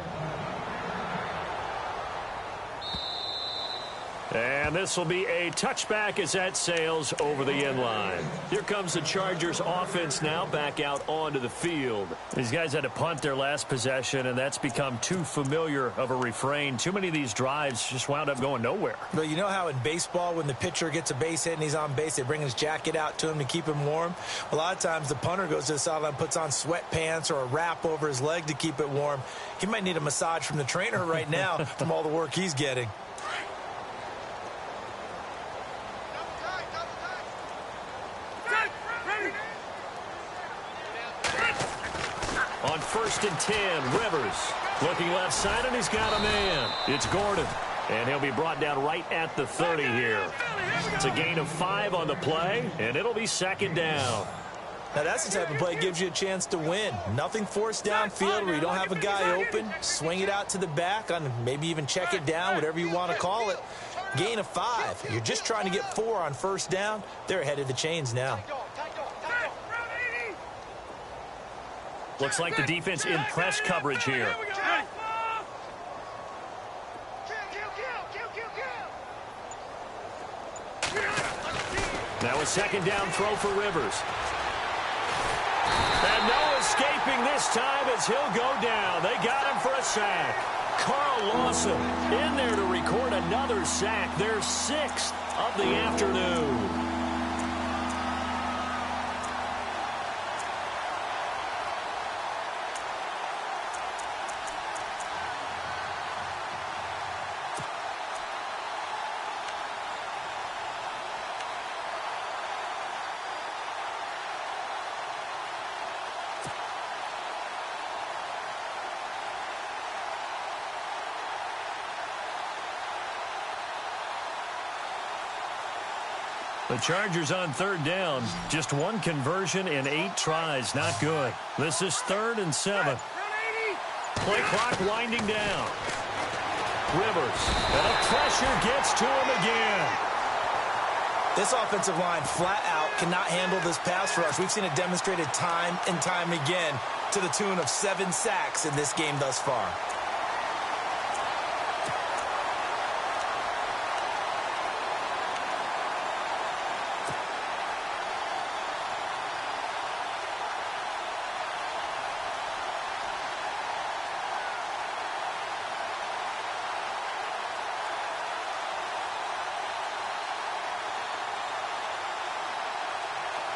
And this will be a touchback as that sails over the end line. Here comes the Chargers offense now back out onto the field. These guys had to punt their last possession, and that's become too familiar of a refrain. Too many of these drives just wound up going nowhere. But you know how in baseball, when the pitcher gets a base hit and he's on base, they bring his jacket out to him to keep him warm? A lot of times the punter goes to the sideline, puts on sweatpants or a wrap over his leg to keep it warm. He might need a massage from the trainer right now from all the work he's getting. On 1st and 10, Rivers looking left side, and he's got a man. It's Gordon, and he'll be brought down right at the 30 here. It's a gain of 5 on the play, and it'll be 2nd down. Now, that's the type of play that gives you a chance to win. Nothing forced downfield where you don't have a guy open. Swing it out to the back, on maybe even check it down, whatever you want to call it. Gain of 5. You're just trying to get 4 on 1st down. They're ahead of the chains now. Looks like the defense in press coverage here. Now a second down throw for Rivers. And no escaping this time as he'll go down. They got him for a sack. Carl Lawson in there to record another sack. Their 6th of the afternoon. The Chargers on third down. Just one conversion in 8 tries. Not good. This is 3rd and 7. Play clock winding down. Rivers. And the pressure gets to him again. This offensive line flat out cannot handle this pass rush. We've seen it demonstrated time and time again to the tune of 7 sacks in this game thus far.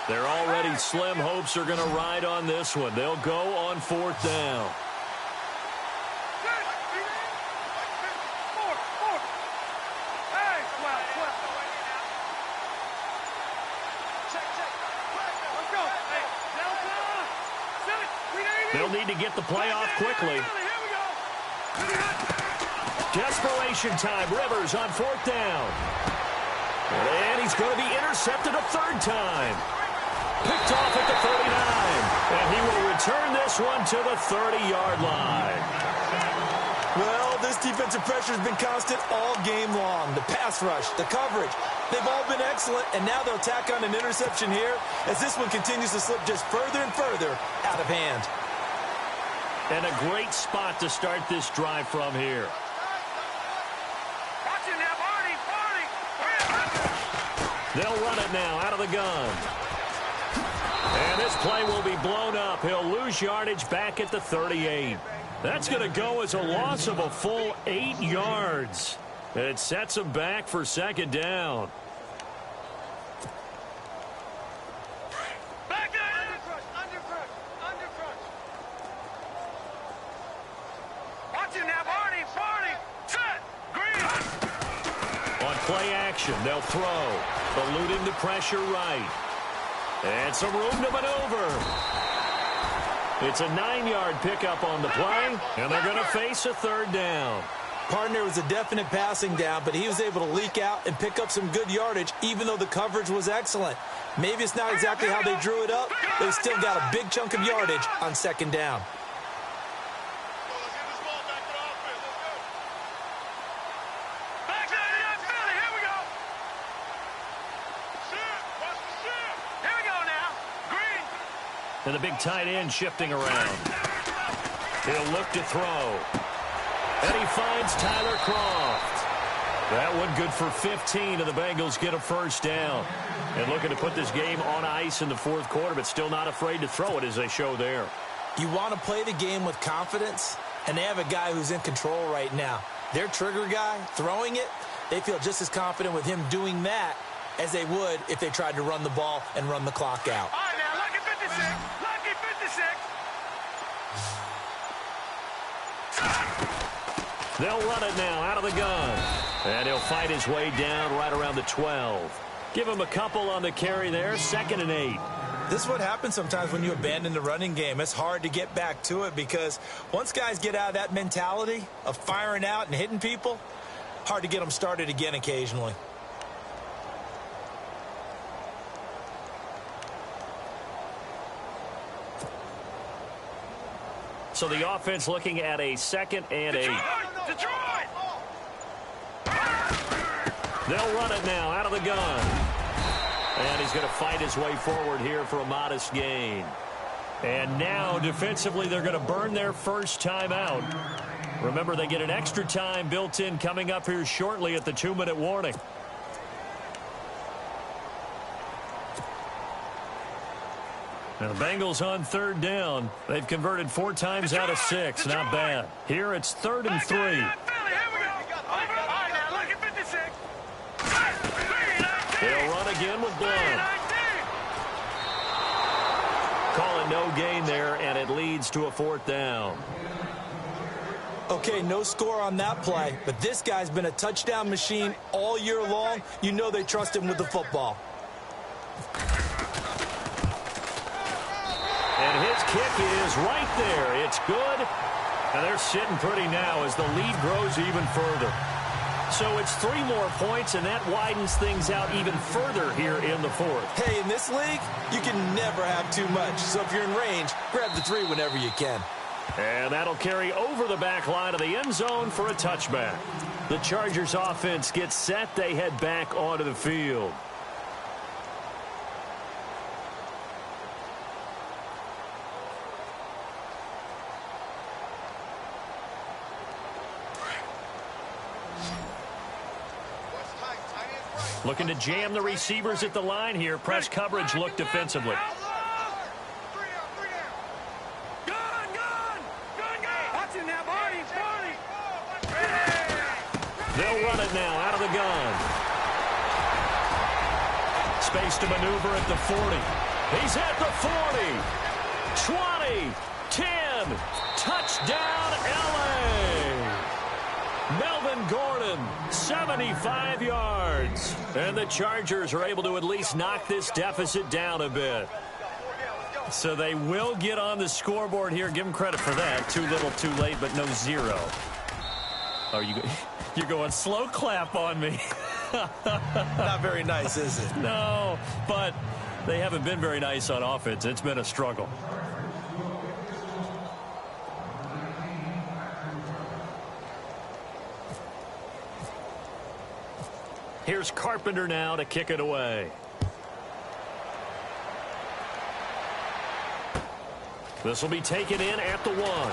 Their already slim hopes are going to ride on this one. They'll go on 4th down. They'll need to get the play off quickly. Desperation time. Rivers on 4th down. And he's going to be intercepted a 3rd time. Picked off at the 39. And he will return this one to the 30-yard line. Well, this defensive pressure has been constant all game long. The pass rush, the coverage, they've all been excellent. And now they'll tack on an interception here as this one continues to slip just further and further out of hand. And a great spot to start this drive from here. They'll run it now out of the gun. And this play will be blown up. He'll lose yardage back at the 38. That's going to go as a loss of a full 8 yards. It sets him back for 2nd down. On play action, they'll throw. Eluding the pressure right. And some room to maneuver. It's a 9-yard pickup on the play, and they're going to face a 3rd down. Partner was a definite passing down, but he was able to leak out and pick up some good yardage, even though the coverage was excellent. Maybe it's not exactly how they drew it up, but they still got a big chunk of yardage on 2nd down. And the big tight end shifting around. He'll look to throw. And he finds Tyler Croft. That one good for 15, and the Bengals get a 1st down. And looking to put this game on ice in the 4th quarter, but still not afraid to throw it as they show there. You want to play the game with confidence, and they have a guy who's in control right now. Their trigger guy, throwing it, they feel just as confident with him doing that as they would if they tried to run the ball and run the clock out. All right, now, lucky 56. Lucky 56. They'll run it now out of the gun. And he'll fight his way down right around the 12. Give him a couple on the carry there. 2nd and 8. This is what happens sometimes when you abandon the running game. It's hard to get back to it because once guys get out of that mentality of firing out and hitting people, hard to get them started again occasionally. So the offense looking at a 2nd and 8. Detroit! They'll run it now out of the gun. And he's going to fight his way forward here for a modest gain. And now, defensively, they're going to burn their first timeout. Remember, they get an extra time built in coming up here shortly at the 2-minute warning. Now the Bengals on third down. They've converted 4 times out of 6. Not bad. Here it's 3rd and 3. They'll run again with Blount. Call it no gain there, and it leads to a 4th down. Okay, no score on that play, but this guy's been a touchdown machine all year long. You know they trust him with the football. And his kick is right there. It's good. And they're sitting pretty now as the lead grows even further. So it's 3 more points, and that widens things out even further here in the 4th. Hey, in this league, you can never have too much. So if you're in range, grab the 3 whenever you can. And that'll carry over the back line of the end zone for a touchback. The Chargers offense gets set. They head back onto the field. Looking to jam the receivers at the line here. Press coverage look defensively. They'll run it now out of the gun. Space to maneuver at the 40. He's at the 40. 20. 10. Touchdown, L.A. Melvin Gordon, 75 yards. And the Chargers are able to at least knock this deficit down a bit. So they will get on the scoreboard here. Give them credit for that. Too little, too late, but no 0. Oh, you're going slow clap on me. Not very nice, is it? No, but they haven't been very nice on offense. It's been a struggle. Here's Carpenter now to kick it away. This will be taken in at the 1.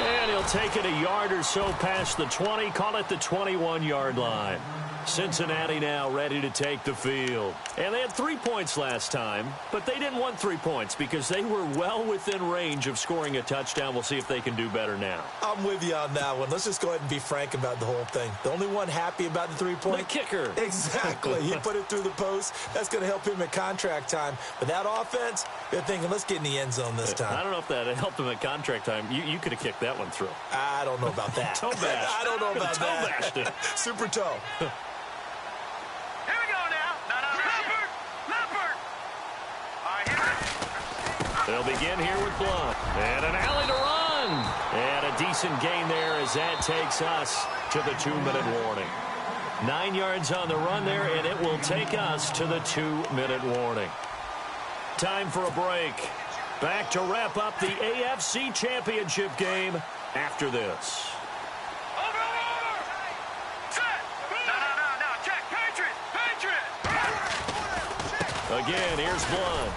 And he'll take it a yard or so past the 20. Call it the 21-yard line. Cincinnati now ready to take the field. And they had 3 points last time, but they didn't want 3 points because they were well within range of scoring a touchdown. We'll see if they can do better now. I'm with you on that one. Let's just go ahead and be frank about the whole thing. The only one happy about the 3-point? The kicker. Exactly. He put it through the post. That's going to help him at contract time. But that offense, they're thinking, let's get in the end zone this time. I don't know if that helped him at contract time. You could have kicked that one through. I don't know about that. Toe bash. I don't know about that. Toe bashed it. Super toe. They'll begin here with Blount. And an alley to run. And a decent gain there as that takes us to the 2-minute warning. 9 yards on the run there, and it will take us to the 2-minute warning. Time for a break. Back to wrap up the AFC Championship game after this. Again, here's Blount.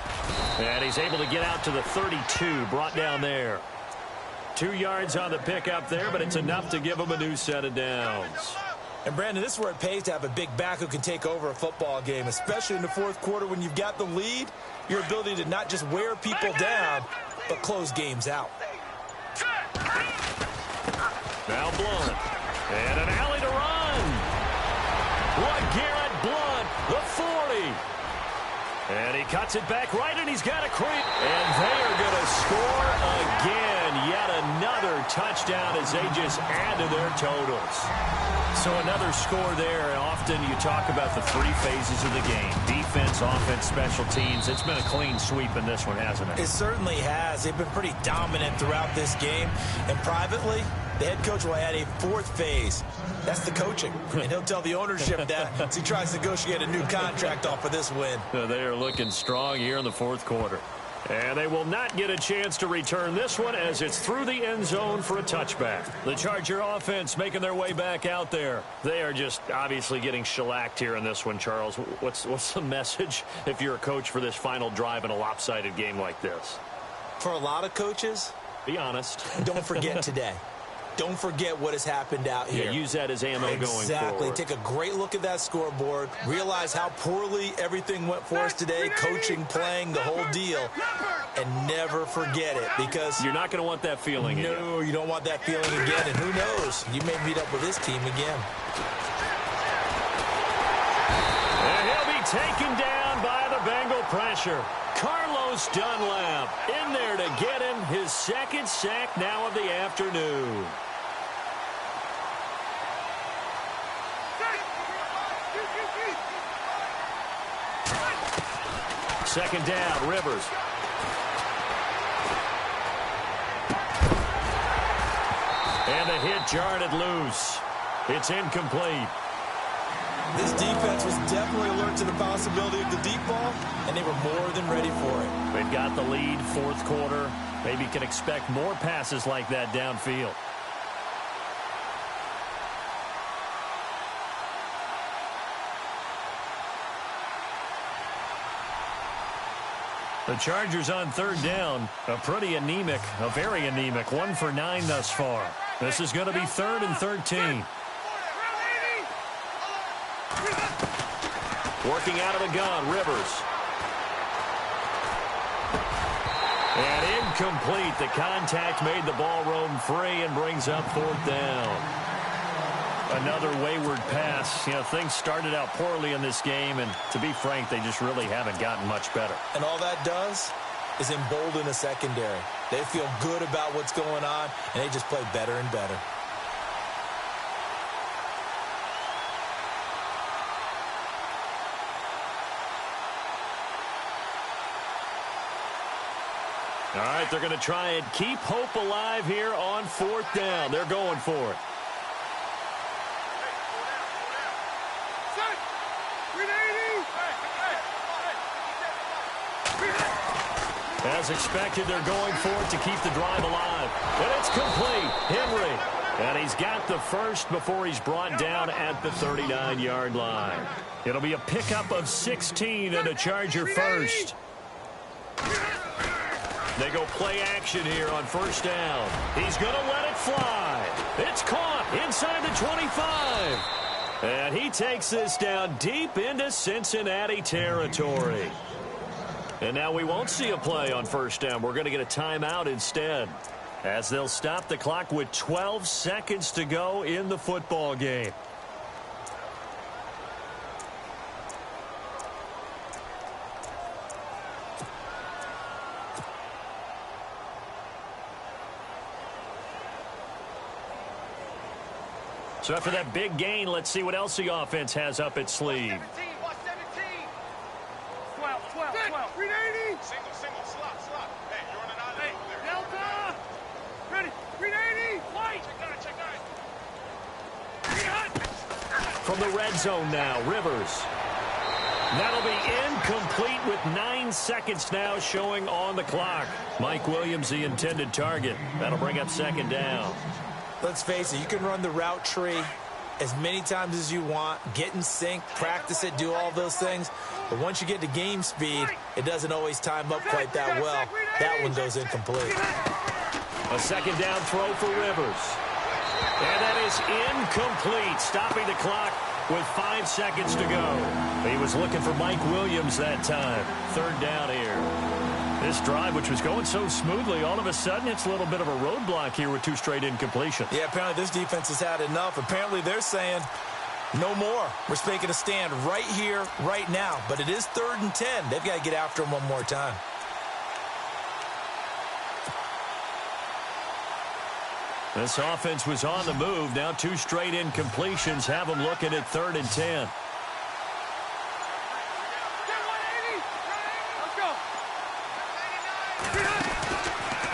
And he's able to get out to the 32, brought down there. 2 yards on the pickup there, but it's enough to give him a new set of downs. And, Brandon, this is where it pays to have a big back who can take over a football game, especially in the 4th quarter when you've got the lead, your ability to not just wear people down, but close games out. Now Blount. And an alley to run. LeGarrette Blount, the 40. And he cuts it back right, and he's got a creep. And they are going to score again. Yet another touchdown as they just add to their totals. So another score there, and often you talk about the 3 phases of the game. Defense, offense, special teams. It's been a clean sweep in this one, hasn't it? It certainly has. They've been pretty dominant throughout this game. And privately, the head coach will add a 4th phase. That's the coaching. And he'll tell the ownership that as he tries to negotiate a new contract off of this win. They are looking strong here in the 4th quarter. And they will not get a chance to return this one as it's through the end zone for a touchback. The Charger offense making their way back out there. They are just obviously getting shellacked here in this one, Charles. What's the message if you're a coach for this final drive in a lopsided game like this? For a lot of coaches, be honest. Don't forget today. Don't forget what has happened out here. Yeah, use that as ammo going forward. Exactly. Take a great look at that scoreboard. Realize how poorly everything went for us today, coaching, playing, the whole deal. And never forget it, because you're not going to want that feeling again. No, you don't want that feeling again. And who knows? You may meet up with this team again. And he'll be taken down by the Bengal pressure. Carlos Dunlap in there to get him his second sack now of the afternoon. Second down, Rivers. And the hit jarred it loose. It's incomplete. This defense was definitely alert to the possibility of the deep ball, and they were more than ready for it. They've got the lead, fourth quarter. Maybe can expect more passes like that downfield. The Chargers on third down, a very anemic, 1 for 9 thus far. This is going to be 3rd and 13. Working out of the gun, Rivers. And incomplete. The contact made the ball roam free and brings up 4th down. Another wayward pass. You know, things started out poorly in this game, and to be frank, they just really haven't gotten much better. And all that does is embolden a secondary. They feel good about what's going on, and they just play better and better. All right, they're going to try and keep hope alive here on 4th down. They're going for it. As expected, they're going for it to keep the drive alive. And it's complete. Henry. And he's got the first before he's brought down at the 39-yard line. It'll be a pickup of 16 and a Charger first. They go play action here on 1st down. He's going to let it fly. It's caught inside the 25. And he takes this down deep into Cincinnati territory. And now we won't see a play on 1st down. We're going to get a timeout instead, as they'll stop the clock with 12 seconds to go in the football game. So after that big gain, let's see what else the offense has up its sleeve. 17, 12. 380. Single, slot. Hey, you're on an island over there. Delta. Ready. 380. White. Check. From the red zone now, Rivers. That'll be incomplete with 9 seconds now showing on the clock. Mike Williams, the intended target. That'll bring up 2nd down. Let's face it, you can run the route tree as many times as you want, get in sync, practice it, do all those things. But once you get to game speed, it doesn't always time up quite that well. That one goes incomplete. A 2nd down throw for Rivers. And that is incomplete, stopping the clock with 5 seconds to go. He was looking for Mike Williams that time. 3rd down here. This drive, which was going so smoothly, all of a sudden it's a little bit of a roadblock here with 2 straight incompletions. Yeah, apparently this defense has had enough. Apparently they're saying no more. We're making a stand right here, right now. But it is 3rd and 10. They've got to get after him one more time. This offense was on the move. Now 2 straight incompletions have them looking at 3rd and 10.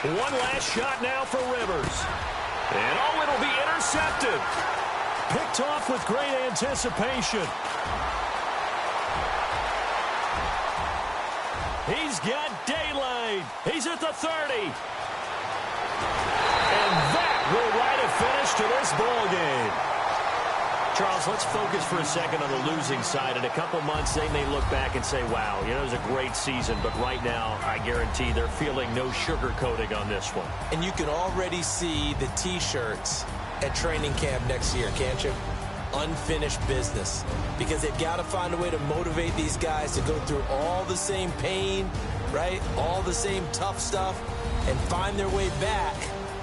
One last shot now for Rivers. And oh, it'll be intercepted. Picked off with great anticipation. He's got daylight. He's at the 30. And that will write a finish to this ball game. Charles, let's focus for a second on the losing side. In a couple months, they may look back and say, wow, it was a great season. But right now, I guarantee they're feeling no sugarcoating on this one. And you can already see the T-shirts at training camp next year, can't you? Unfinished business. Because they've got to find a way to motivate these guys to go through all the same pain, right? All the same tough stuff, and find their way back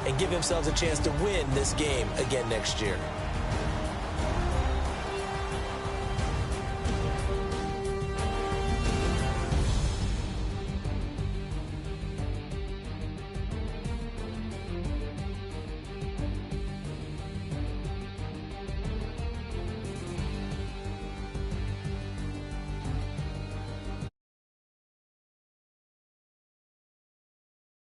and give themselves a chance to win this game again next year.